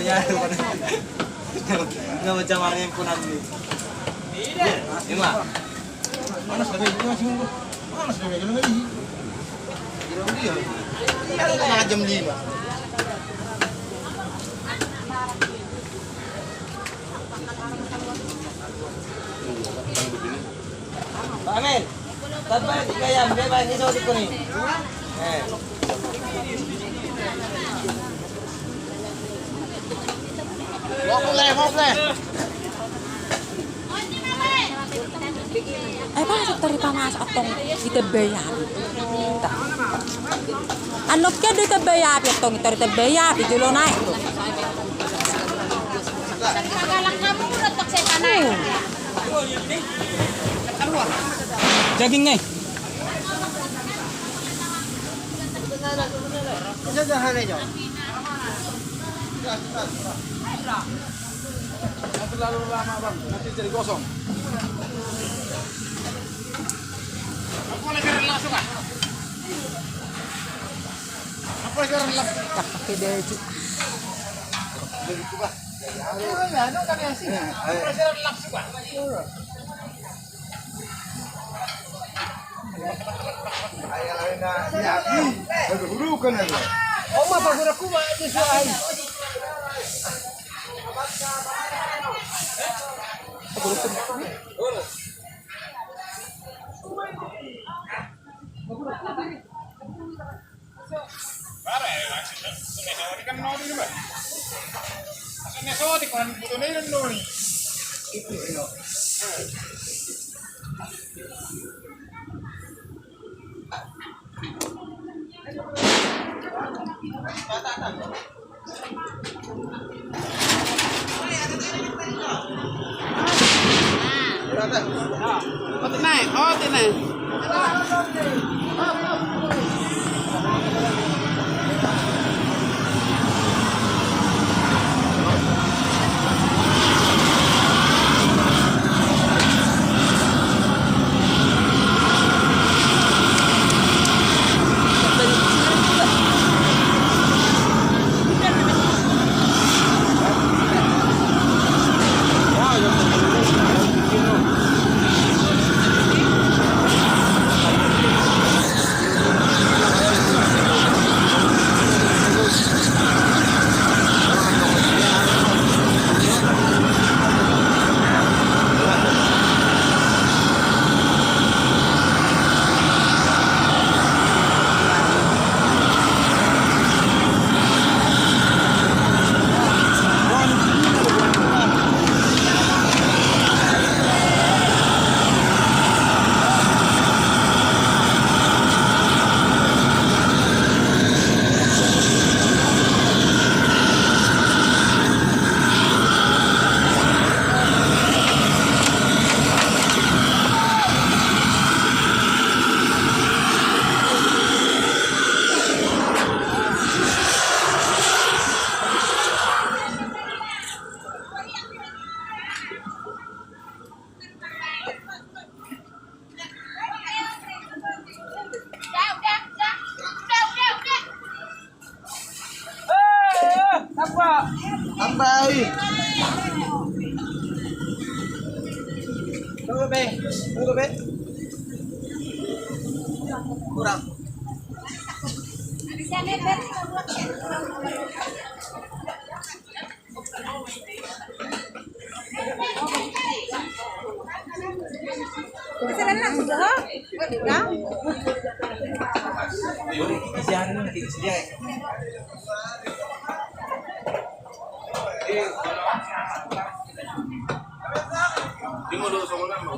Iya, nggak macam orang yang punah ini. Ini mah. Mana sudah masih mana sudah jalan lagi? Dia. Iya, tengah jam 5. Pak Amin, dapat tiga ayam, bebas ini soal tipu nih. Boleh. Bakit terima mas atong itabayap? Ano kaya do itabayap itong itabayap itulo na ito. Kagalang kamu udah tak saya tanay. Jaging nih. Jagahan aja. Nanti terlalu lama bang, nanti jadi kosong. Apa lagi langsung ah? Apa lagi langsung? Tak pakai deju. Begitu bah. Ya, no kan ya sih. Apa lagi langsung bah? Ayah lain dah. Ya, berburu kan ya. Oma pasal aku mah di suai. Tenang. Tambah. Tunggu be. Kurang. Di mau dulu sama mau